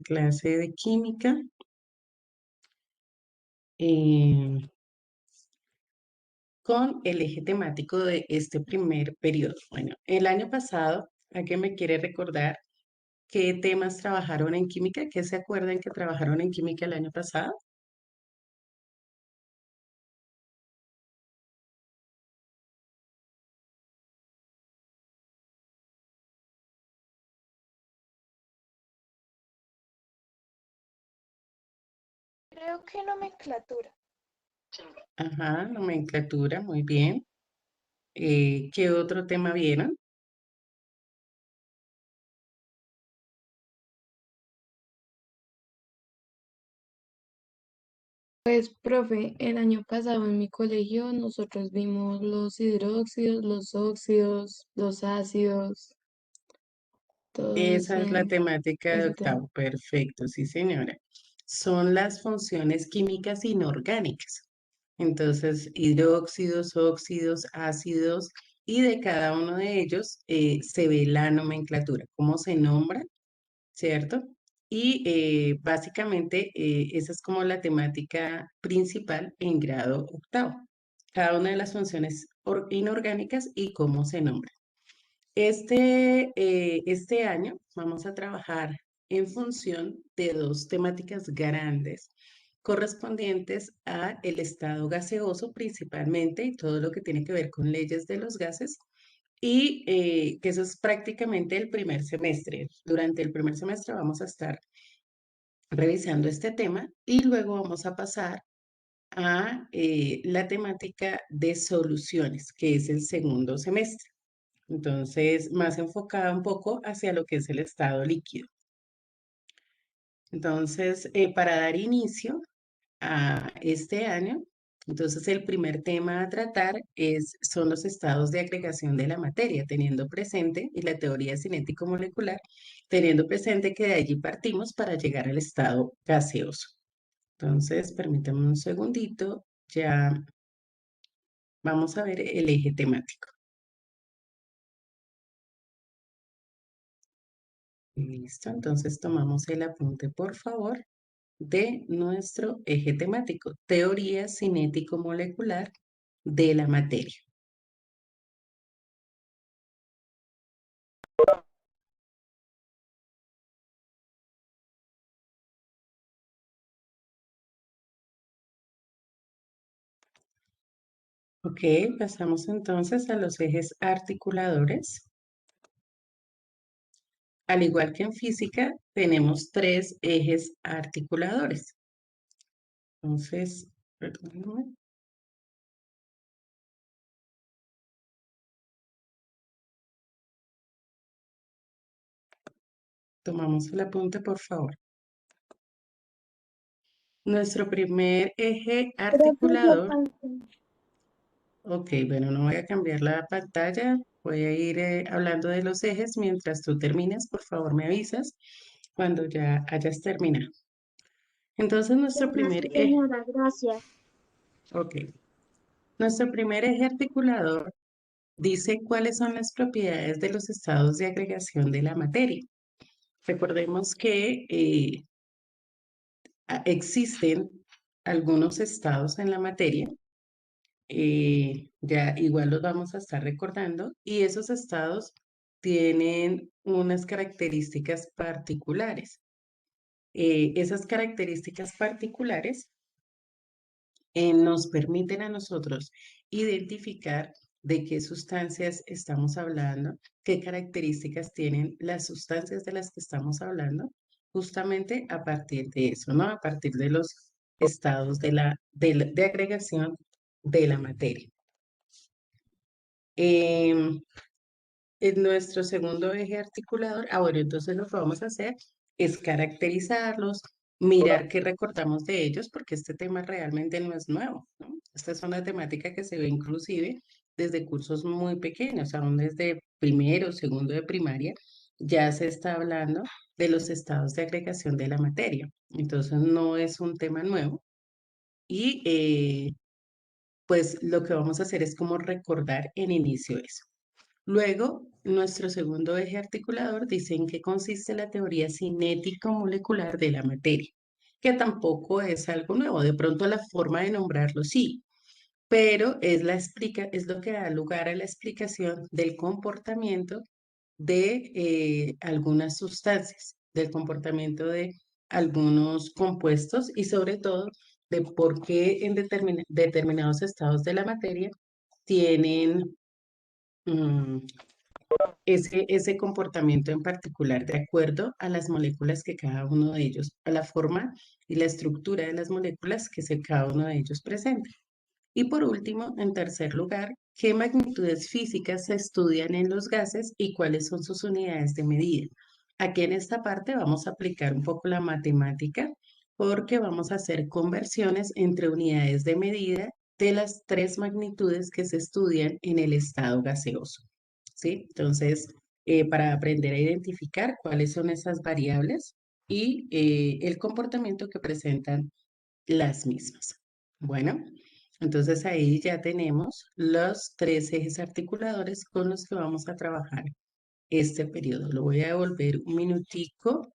clase de química. eh, con el eje temático de este primer periodo. Bueno, el año pasado, ¿a qué me quiere recordar qué temas trabajaron en química? ¿Qué se acuerdan que trabajaron en química el año pasado? Creo que nomenclatura. Ajá, nomenclatura, muy bien. ¿Qué otro tema vieron? Pues, profe, el año pasado en mi colegio nosotros vimos los hidróxidos, los óxidos, los ácidos, todo Esa es la temática de ese tema. octavo. Perfecto, sí, señora. Son las funciones químicas inorgánicas. Entonces, hidróxidos, óxidos, ácidos, y de cada uno de ellos se ve la nomenclatura, cómo se nombra, ¿cierto? Y básicamente esa es como la temática principal en grado octavo. Cada una de las funciones inorgánicas y cómo se nombra. Este año vamos a trabajar en función de dos temáticas grandes correspondientes a el estado gaseoso principalmente y todo lo que tiene que ver con leyes de los gases y que eso es prácticamente el primer semestre. Durante el primer semestre vamos a estar revisando este tema y luego vamos a pasar a la temática de soluciones, que es el segundo semestre. Entonces, más enfocada un poco hacia lo que es el estado líquido. Entonces, para dar inicio a este año, entonces el primer tema a tratar son los estados de agregación de la materia, teniendo presente, y la teoría cinético-molecular, teniendo presente que de allí partimos para llegar al estado gaseoso. Entonces, permítame un segundito, ya vamos a ver el eje temático. Listo, entonces tomamos el apunte, por favor, de nuestro eje temático, teoría cinético-molecular de la materia. Ok, pasamos entonces a los ejes articuladores. Al igual que en física, tenemos tres ejes articuladores. Entonces, perdónenme, tomamos el apunte, por favor. Nuestro primer eje Profe, yo articulador. alcancé. Ok, bueno, no voy a cambiar la pantalla. Voy a ir hablando de los ejes. Mientras tú termines, por favor, me avisas cuando ya hayas terminado. Entonces, nuestro Bueno, primer sí, eje, señora, gracias. ok, nuestro primer eje articulador dice cuáles son las propiedades de los estados de agregación de la materia. Recordemos que existen algunos estados en la materia, ya igual los vamos a estar recordando, y esos estados tienen unas características particulares. Esas características particulares nos permiten a nosotros identificar de qué sustancias estamos hablando, qué características tienen las sustancias de las que estamos hablando, justamente a partir de eso, ¿no? A partir de los estados de agregación de la materia. Em, en nuestro segundo eje articulador, bueno, entonces lo que vamos a hacer es caracterizarlos, mirar qué recordamos de ellos, porque este tema realmente no es nuevo, ¿no? Esta es una temática que se ve inclusive desde cursos muy pequeños, aún desde primero, segundo de primaria, ya se está hablando de los estados de agregación de la materia. Entonces no es un tema nuevo y pues lo que vamos a hacer es como recordar en inicio eso. Luego, nuestro segundo eje articulador dice en qué consiste la teoría cinético-molecular de la materia, que tampoco es algo nuevo. De pronto la forma de nombrarlo sí, pero es lo que da lugar a la explicación del comportamiento de algunas sustancias, del comportamiento de algunos compuestos y sobre todo de por qué en determinados estados de la materia tienen mm, ese comportamiento en particular de acuerdo a las moléculas que cada uno de ellos, a la forma y la estructura de las moléculas que cada uno de ellos presenta. Y por último, en tercer lugar, ¿qué magnitudes físicas se estudian en los gases y cuáles son sus unidades de medida? Aquí en esta parte vamos a aplicar un poco la matemática porque vamos a hacer conversiones entre unidades de medida de las tres magnitudes que se estudian en el estado gaseoso. ¿Sí? Entonces, para aprender a identificar cuáles son esas variables y el comportamiento que presentan las mismas. Bueno, entonces ahí ya tenemos los tres ejes articuladores con los que vamos a trabajar este periodo. Lo voy a devolver un minutico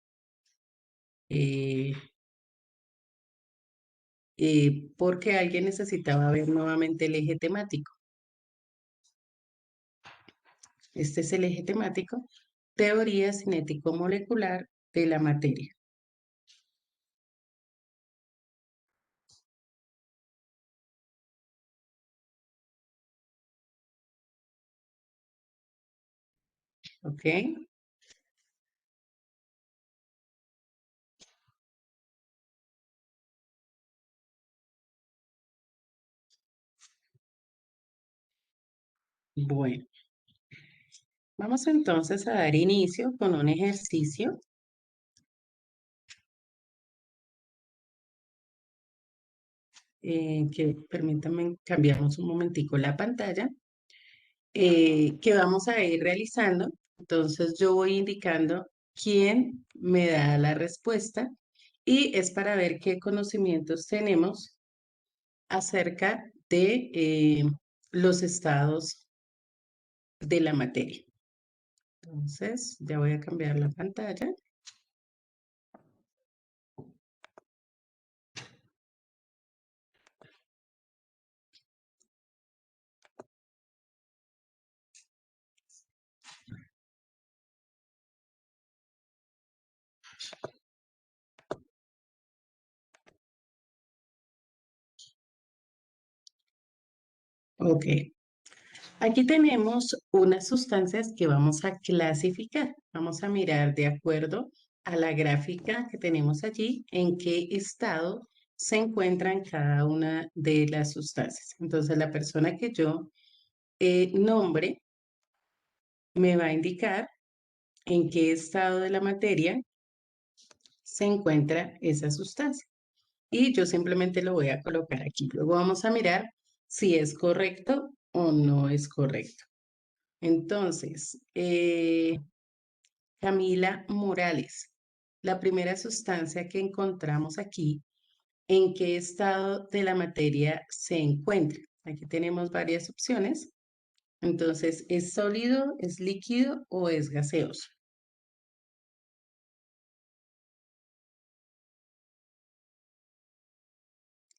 eh, porque alguien necesitaba ver nuevamente el eje temático. Este es el eje temático, teoría cinético-molecular de la materia. ¿Ok? Bueno, vamos entonces a dar inicio con un ejercicio que permítanme cambiamos un momentico la pantalla, que vamos a ir realizando. Entonces yo voy indicando quién me da la respuesta y es para ver qué conocimientos tenemos acerca de los estados de la materia. Entonces ya voy a cambiar la pantalla. Ok. Aquí tenemos unas sustancias que vamos a clasificar. Vamos a mirar de acuerdo a la gráfica que tenemos allí en qué estado se encuentran cada una de las sustancias. Entonces, la persona que yo nombre me va a indicar en qué estado de la materia se encuentra esa sustancia. Y yo simplemente lo voy a colocar aquí. Luego vamos a mirar si es correcto o no es correcto. Entonces, Camila Morales, la primera sustancia que encontramos aquí, ¿en qué estado de la materia se encuentra? Aquí tenemos varias opciones. Entonces, ¿es sólido, es líquido o es gaseoso?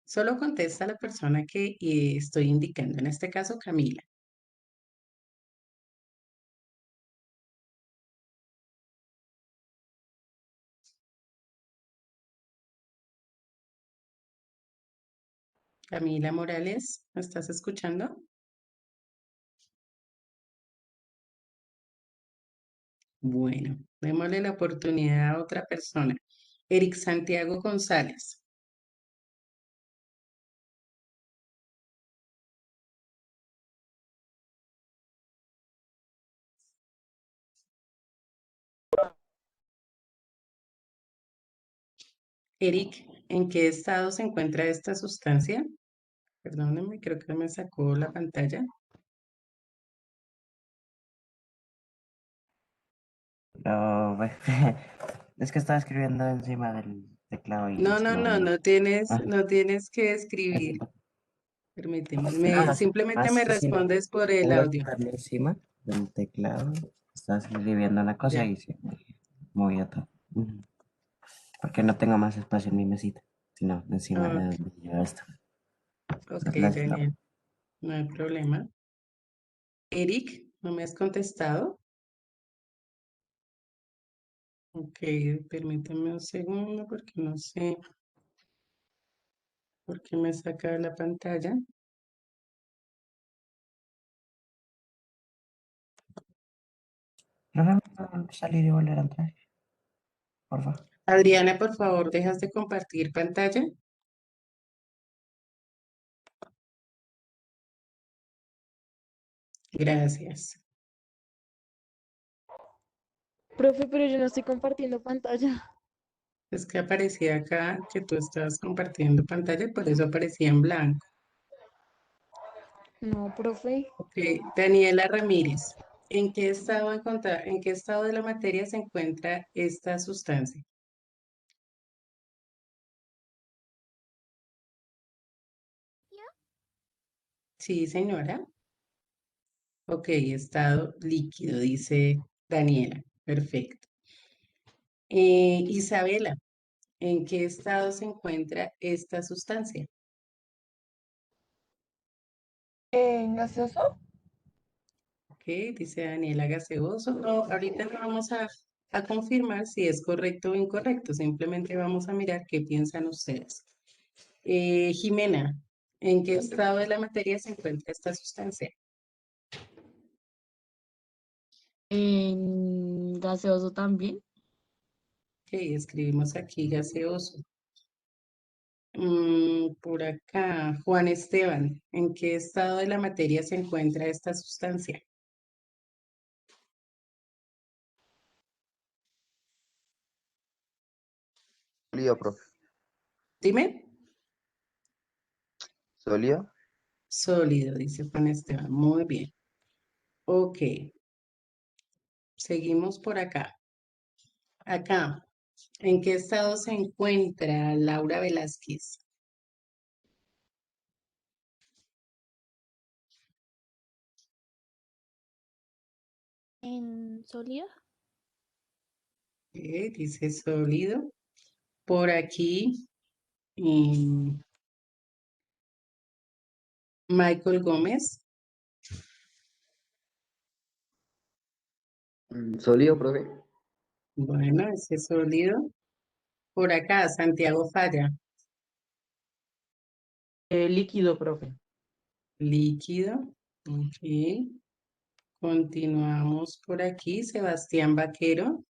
Solo contesta la persona que estoy indicando, en este caso Camila. Camila Morales, ¿me estás escuchando? Bueno, démosle la oportunidad a otra persona. Eric Santiago González. Eric, ¿en qué estado se encuentra esta sustancia? Perdóneme, creo que me sacó la pantalla. Bueno, es que estaba escribiendo encima del teclado y No, se no, me no, olvidó. Ah, no tienes que es- escribir. Permíteme, nada, simplemente me más así, respondes por el pongo el audio. teclado encima. del teclado. Estaba escribiendo una cosa Ya, y se movió todo. Porque no tengo más espacio en mi mesita, sino encima de ok, donde lleva esto. ok, Gracias, Laura. Daniel, no hay problema. Eric, ¿no me has contestado? Ok, permíteme un segundo porque no sé por qué me saca de la pantalla. Laura, salir y volver a entrar, por favor. Adriana, por favor, ¿dejas de compartir pantalla? Gracias. Profe, pero yo no estoy compartiendo pantalla. Es que aparecía acá que tú estabas compartiendo pantalla, por eso aparecía en blanco. No, profe. Ok, Daniela Ramírez, ¿en qué estado de la materia se encuentra esta sustancia? Sí, señora. Ok, estado líquido, dice Daniela. Perfecto. Isabela, ¿en qué estado se encuentra esta sustancia? ¿Gaseoso? Ok, dice Daniela gaseoso. No, ahorita no vamos a confirmar si es correcto o incorrecto. Simplemente vamos a mirar qué piensan ustedes. Jimena, ¿en qué estado de la materia se encuentra esta sustancia? Gaseoso también. Ok, escribimos aquí gaseoso. Por acá, Juan Esteban, ¿en qué estado de la materia se encuentra esta sustancia? Sólido, profe. Dime. Sólido. Sólido, dice Juan Esteban. Muy bien. Ok, seguimos por acá. Acá, ¿en qué estado se encuentra Laura Velázquez? ¿En sólido? Dice sólido. Por aquí, mm, Michael Gómez. Sólido, profe. Bueno, ese es sólido. Por acá, Santiago Falla. Líquido, profe. Líquido. Ok. Continuamos por aquí, Sebastián Vaquero.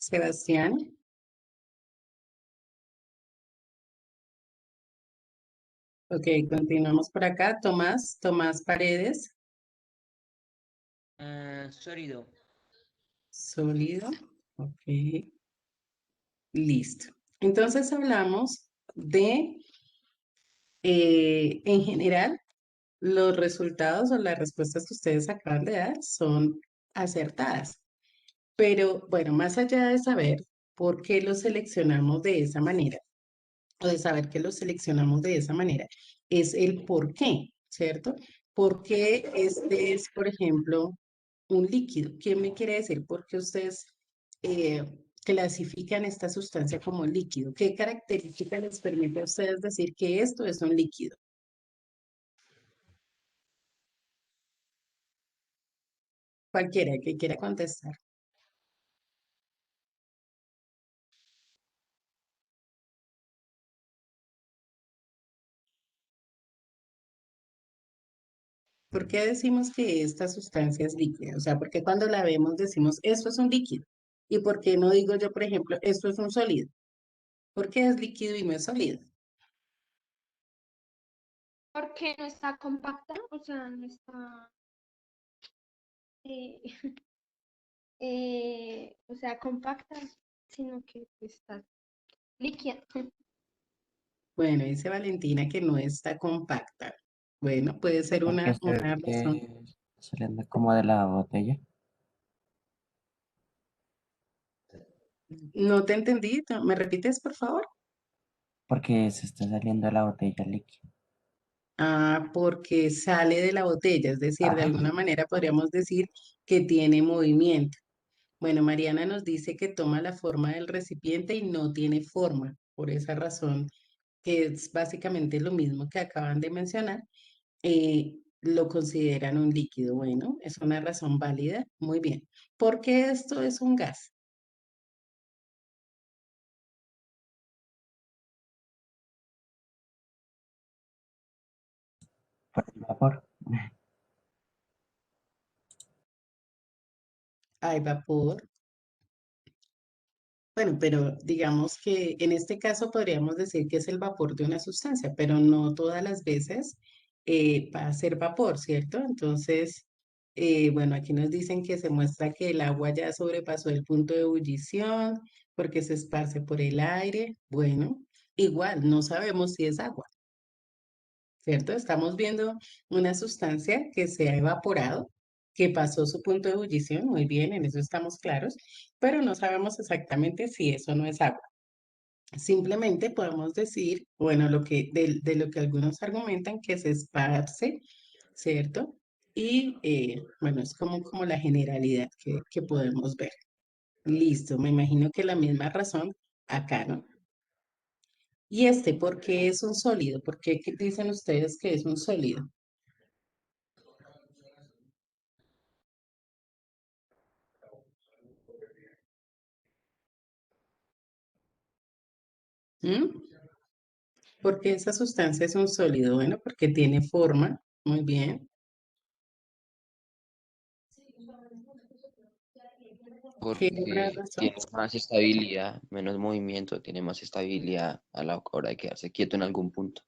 Sebastián. Ok, continuamos por acá. Tomás Paredes. Sólido. Sólido. Ok, listo. Entonces hablamos de, en general, los resultados o las respuestas que ustedes acaban de dar son acertadas. Pero bueno, más allá de saber por qué los seleccionamos de esa manera, o de saber que los seleccionamos de esa manera, es el por qué, ¿cierto? ¿Por qué este es, por ejemplo, un líquido? ¿Qué me quiere decir? ¿Por qué ustedes eh, clasifican esta sustancia como líquido? ¿Qué característica les permite a ustedes decir que esto es un líquido? Cualquiera que quiera contestar. ¿Por qué decimos que esta sustancia es líquida? O sea, ¿por qué cuando la vemos decimos esto es un líquido? ¿Y por qué no digo yo, por ejemplo, esto es un sólido? ¿Por qué es líquido y no es sólido? Porque no está compacta, o sea, no está, eh, o sea, compacta, sino que pues, está líquida. Bueno, dice Valentina que no está compacta. Bueno, puede ser Porque una estoy razón. saliendo como de la botella. No te entendí. ¿Me repites, por favor? Porque se está saliendo la botella líquida. Ah, porque sale de la botella, es decir, de Ajá. alguna manera podríamos decir que tiene movimiento. Bueno, Mariana nos dice que toma la forma del recipiente y no tiene forma. Por esa razón, que es básicamente lo mismo que acaban de mencionar, lo consideran un líquido. Bueno, es una razón válida. Muy bien. ¿Por qué esto es un gas? Por el vapor. Hay vapor. Bueno, pero digamos que en este caso podríamos decir que es el vapor de una sustancia, pero no todas las veces va a ser vapor, ¿cierto? Entonces, bueno, aquí nos dicen que se muestra que el agua ya sobrepasó el punto de ebullición porque se esparce por el aire. Bueno, igual, no sabemos si es agua, ¿cierto? Estamos viendo una sustancia que se ha evaporado, que pasó su punto de ebullición, muy bien, en eso estamos claros, pero no sabemos exactamente si eso no es agua. Simplemente podemos decir, bueno, de lo que algunos argumentan que se esparce, ¿cierto? Y bueno, es como la generalidad que podemos ver. Listo, me imagino que la misma razón acá, ¿no? Y este, ¿por qué es un sólido? ¿Por qué dicen ustedes que es un sólido? ¿Mm? ¿Por qué esa sustancia es un sólido? Bueno, porque tiene forma, muy bien. ¿Qué otra Porque razón? tiene más estabilidad, menos movimiento, tiene más estabilidad a la hora de quedarse quieto en algún punto.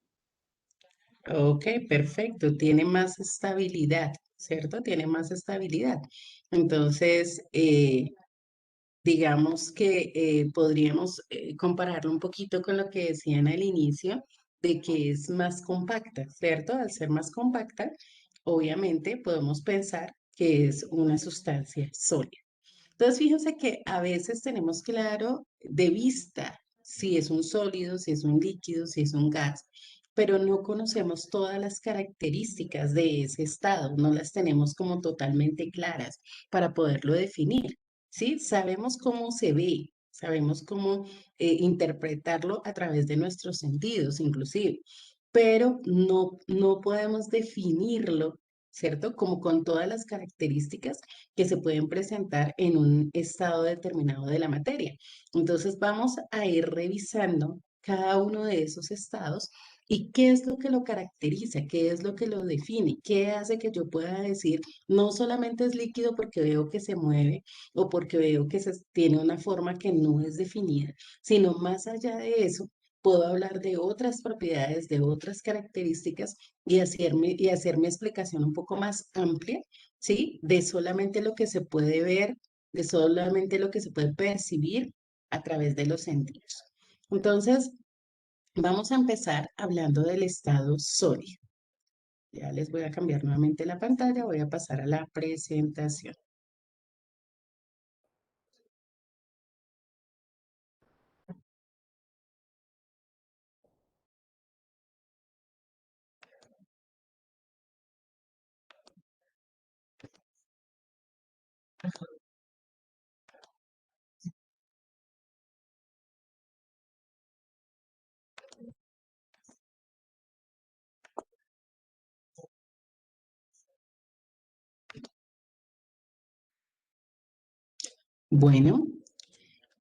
Ok, perfecto. Tiene más estabilidad, ¿cierto? Tiene más estabilidad. Entonces, digamos que podríamos compararlo un poquito con lo que decían al inicio, de que es más compacta, ¿cierto? Al ser más compacta, obviamente podemos pensar que es una sustancia sólida. Entonces, fíjense que a veces tenemos claro de vista si es un sólido, si es un líquido, si es un gas, pero no conocemos todas las características de ese estado, no las tenemos como totalmente claras para poderlo definir, ¿sí? Sabemos cómo se ve, sabemos cómo interpretarlo a través de nuestros sentidos, inclusive, pero no podemos definirlo, ¿cierto? Como con todas las características que se pueden presentar en un estado determinado de la materia. Entonces vamos a ir revisando cada uno de esos estados y qué es lo que lo caracteriza, qué es lo que lo define, qué hace que yo pueda decir, no solamente es líquido porque veo que se mueve o porque veo que tiene una forma que no es definida, sino más allá de eso. Puedo hablar de otras propiedades, de otras características y hacer mi explicación un poco más amplia, ¿sí? De solamente lo que se puede ver, de solamente lo que se puede percibir a través de los sentidos. Entonces, vamos a empezar hablando del estado sólido. Ya les voy a cambiar nuevamente la pantalla, voy a pasar a la presentación. Bueno,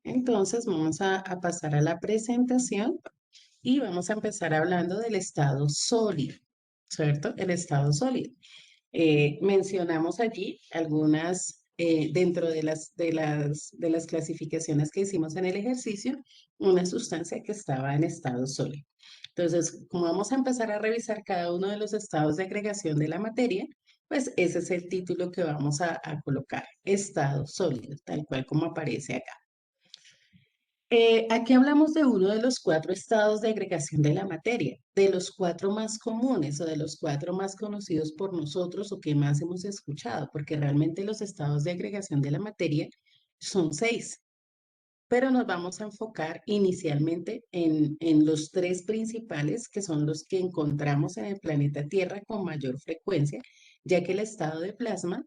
entonces vamos a pasar a la presentación y vamos a empezar hablando del estado sólido, ¿cierto? El estado sólido. Mencionamos allí algunas, dentro de las clasificaciones que hicimos en el ejercicio, una sustancia que estaba en estado sólido. Entonces, como vamos a empezar a revisar cada uno de los estados de agregación de la materia, pues ese es el título que vamos a colocar, estado sólido, tal cual como aparece acá. Aquí hablamos de uno de los cuatro estados de agregación de la materia, de los cuatro más comunes o de los cuatro más conocidos por nosotros o que más hemos escuchado, porque realmente los estados de agregación de la materia son seis, pero nos vamos a enfocar inicialmente en los tres principales, que son los que encontramos en el planeta Tierra con mayor frecuencia, ya que el estado de plasma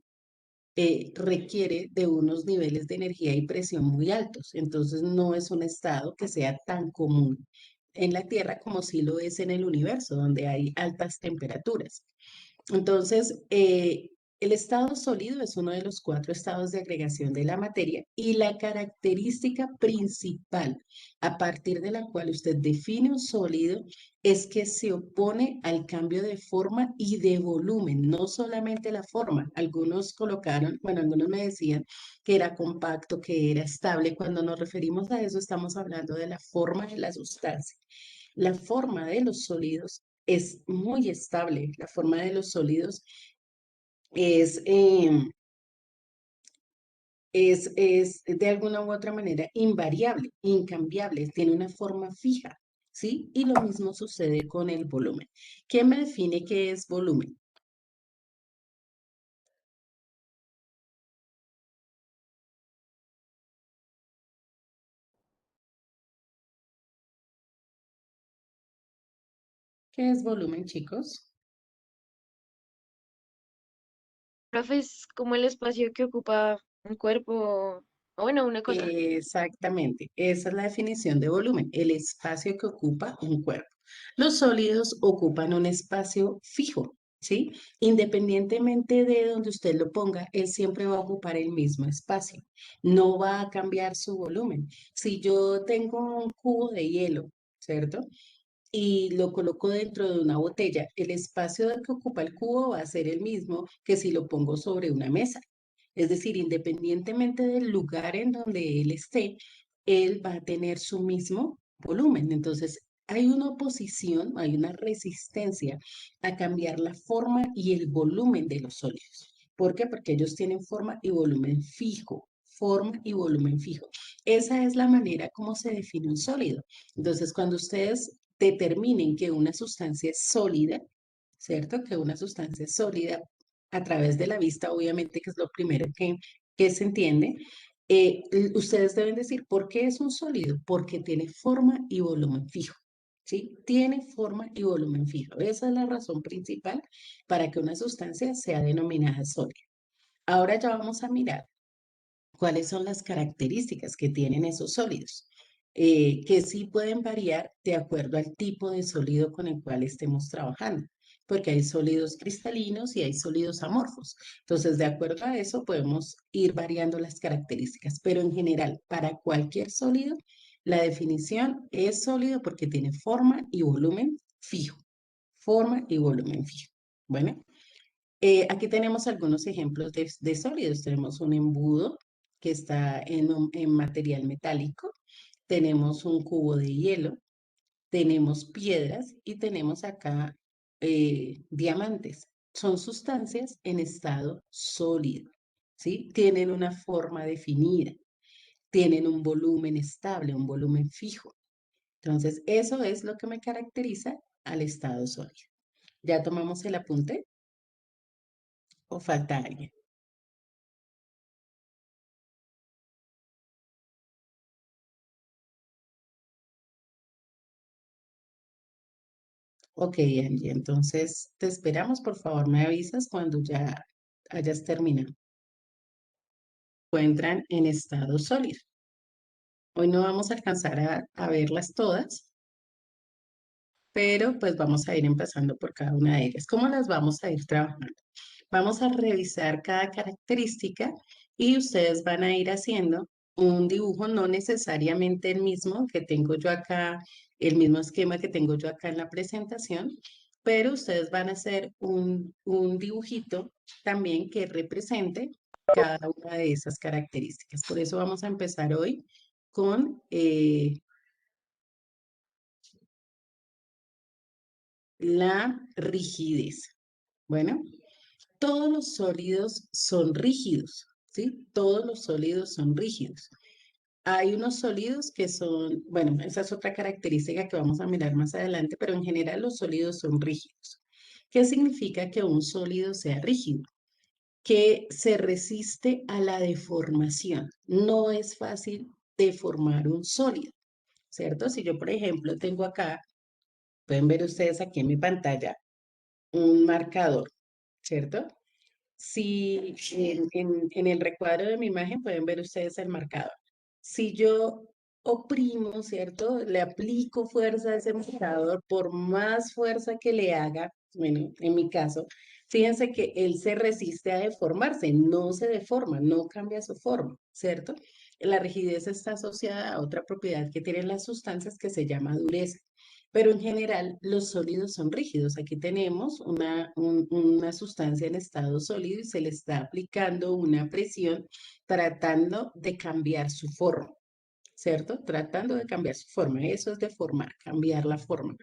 requiere de unos niveles de energía y presión muy altos. Entonces no es un estado que sea tan común en la Tierra como sí lo es en el universo, donde hay altas temperaturas. Entonces, el estado sólido es uno de los cuatro estados de agregación de la materia y la característica principal a partir de la cual usted define un sólido es que se opone al cambio de forma y de volumen, no solamente la forma. Algunos colocaron, bueno, algunos me decían que era compacto, que era estable. Cuando nos referimos a eso, estamos hablando de la forma de la sustancia. La forma de los sólidos es muy estable. La forma de los sólidos es, es de alguna u otra manera invariable, incambiable, tiene una forma fija, ¿sí? Y lo mismo sucede con el volumen. ¿Quién me define qué es volumen? ¿Qué es volumen, chicos? Profe, es como el espacio que ocupa un cuerpo, o bueno, una cosa. Exactamente, esa es la definición de volumen, el espacio que ocupa un cuerpo. Los sólidos ocupan un espacio fijo, ¿sí? Independientemente de donde usted lo ponga, él siempre va a ocupar el mismo espacio, no va a cambiar su volumen. Si yo tengo un cubo de hielo, ¿cierto? Y lo coloco dentro de una botella, el espacio que ocupa el cubo va a ser el mismo que si lo pongo sobre una mesa. Es decir, independientemente del lugar en donde él esté, él va a tener su mismo volumen. Entonces, hay una oposición, hay una resistencia a cambiar la forma y el volumen de los sólidos. ¿Por qué? Porque ellos tienen forma y volumen fijo, forma y volumen fijo. Esa es la manera como se define un sólido. Entonces, cuando ustedes determinen que una sustancia es sólida, ¿cierto? Que una sustancia es sólida a través de la vista, obviamente, que es lo primero que se entiende, ustedes deben decir, ¿por qué es un sólido? Porque tiene forma y volumen fijo, ¿sí? Tiene forma y volumen fijo. Esa es la razón principal para que una sustancia sea denominada sólida. Ahora ya vamos a mirar cuáles son las características que tienen esos sólidos, que sí pueden variar de acuerdo al tipo de sólido con el cual estemos trabajando, porque hay sólidos cristalinos y hay sólidos amorfos. Entonces, de acuerdo a eso, podemos ir variando las características, pero en general, para cualquier sólido, la definición es sólido porque tiene forma y volumen fijo, forma y volumen fijo. Bueno. Aquí tenemos algunos ejemplos de sólidos. Tenemos un embudo que está en material metálico, tenemos un cubo de hielo, tenemos piedras y tenemos acá diamantes. Son sustancias en estado sólido, ¿sí? Tienen una forma definida, tienen un volumen estable, un volumen fijo. Entonces, eso es lo que me caracteriza al estado sólido. ¿Ya tomamos el apunte o falta alguien? Ok, Angie, entonces te esperamos, por favor, me avisas cuando ya hayas terminado. Encuentran en estado sólido. Hoy no vamos a alcanzar a verlas todas, pero pues vamos a ir empezando por cada una de ellas. ¿Cómo las vamos a ir trabajando? Vamos a revisar cada característica y ustedes van a ir haciendo un dibujo, no necesariamente el mismo que tengo yo acá, el mismo esquema que tengo yo acá en la presentación, pero ustedes van a hacer un dibujito también que represente cada una de esas características. Por eso vamos a empezar hoy con la rigidez. Bueno. Todos los sólidos son rígidos, ¿sí? Todos los sólidos son rígidos. Hay unos sólidos que son, bueno, esa es otra característica que vamos a mirar más adelante, pero en general los sólidos son rígidos. ¿Qué significa que un sólido sea rígido? Que se resiste a la deformación. No es fácil deformar un sólido, ¿cierto? Si yo, por ejemplo, tengo acá, pueden ver ustedes aquí en mi pantalla, un marcador, ¿cierto? Si en el recuadro de mi imagen pueden ver ustedes el marcador. Si yo oprimo, ¿cierto? Le aplico fuerza a ese marcador, por más fuerza que le haga, bueno, en mi caso, fíjense que él se resiste a deformarse, no se deforma, no cambia su forma, ¿cierto? La rigidez está asociada a otra propiedad que tienen las sustancias que se llama dureza. Pero en general los sólidos son rígidos. Aquí tenemos una sustancia en estado sólido y se le está aplicando una presión tratando de cambiar su forma, ¿cierto? Tratando de cambiar su forma. Eso es deformar, cambiar la forma.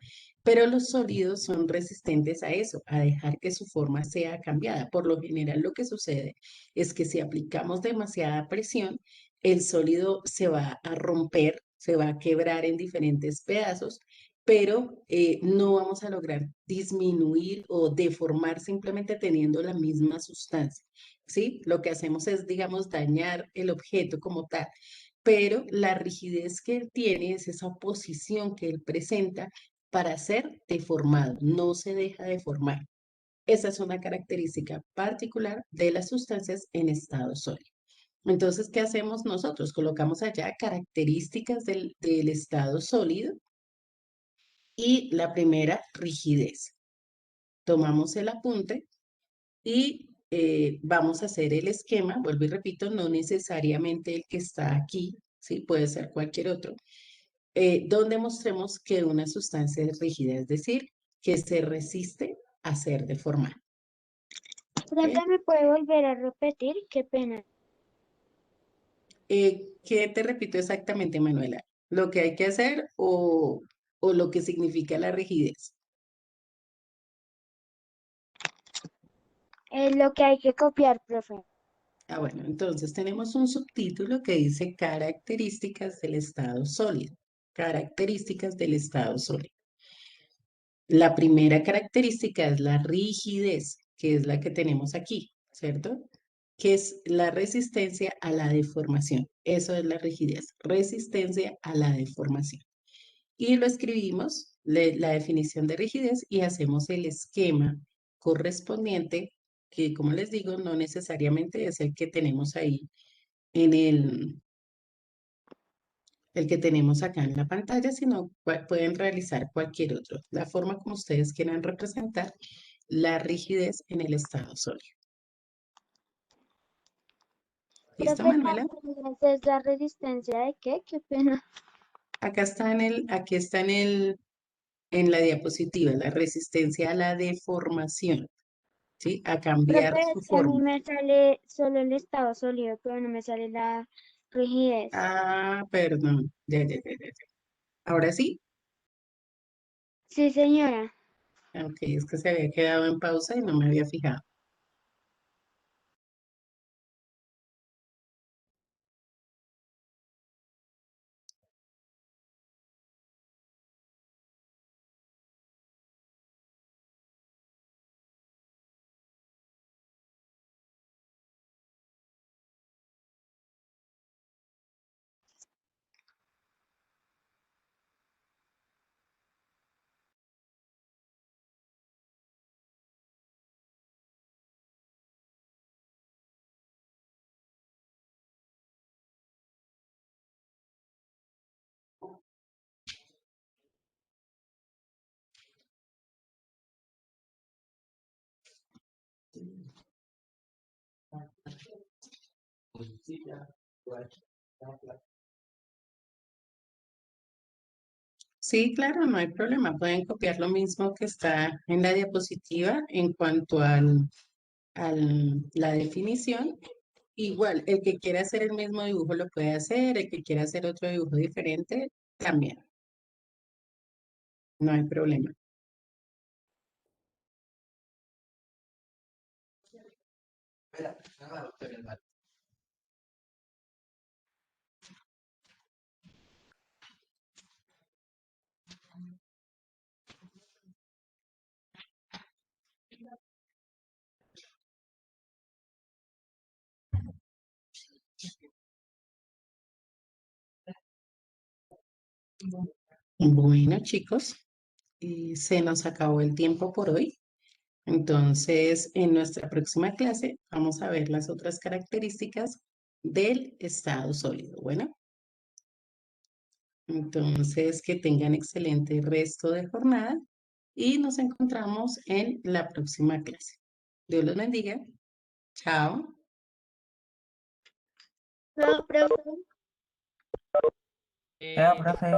Pero los sólidos son resistentes a eso, a dejar que su forma sea cambiada. Por lo general lo que sucede es que si aplicamos demasiada presión, el sólido se va a romper, se va a quebrar en diferentes pedazos, pero no vamos a lograr disminuir o deformar simplemente teniendo la misma sustancia, ¿sí? Lo que hacemos es, digamos, dañar el objeto como tal, pero la rigidez que él tiene es esa oposición que él presenta para ser deformado, no se deja deformar. Esa es una característica particular de las sustancias en estado sólido. Entonces, ¿qué hacemos nosotros? Colocamos allá características del estado sólido y la primera, rigidez. Tomamos el apunte y vamos a hacer el esquema, vuelvo y repito, no necesariamente el que está aquí, ¿sí? Puede ser cualquier otro, donde mostremos que una sustancia es rígida, es decir, que se resiste a ser deformada. Profe, ¿Ok? ¿me puede volver a repetir? Qué pena. ¿Qué te repito exactamente, Manuela? ¿Lo que hay que hacer o lo que significa la rigidez? Es lo que hay que copiar, profe. Ah, bueno, entonces tenemos un subtítulo que dice características del estado sólido. Características del estado sólido. La primera característica es la rigidez, que es la que tenemos aquí, ¿cierto? Que es la resistencia a la deformación. Eso es la rigidez, resistencia a la deformación. Y lo escribimos, la definición de rigidez, y hacemos el esquema correspondiente, que como les digo, no necesariamente es el que tenemos ahí en el que tenemos acá en la pantalla, sino pueden realizar cualquier otro, la forma como ustedes quieran representar la rigidez en el estado sólido. ¿Listo, Profe, Manuela? ¿esa es la resistencia de qué? Qué pena. Acá está aquí está en la diapositiva, la resistencia a la deformación, ¿sí? A Profe, cambiar su es que a mí forma. me sale solo el estado sólido, pero no me sale la rigidez. Ah, perdón. Ya. Ahora sí, Sí, señora. aunque es que se había quedado en pausa y no me había fijado. Sí, claro, no hay problema. Pueden copiar lo mismo que está en la diapositiva en cuanto la definición. Igual, el que quiera hacer el mismo dibujo lo puede hacer, el que quiera hacer otro dibujo diferente también, no hay problema. Bueno, chicos, se nos acabó el tiempo por hoy. Entonces, en nuestra próxima clase vamos a ver las otras características del estado sólido. Bueno, entonces que tengan excelente resto de jornada y nos encontramos en la próxima clase. Dios los bendiga. Chao. No, profe. Chao, profe.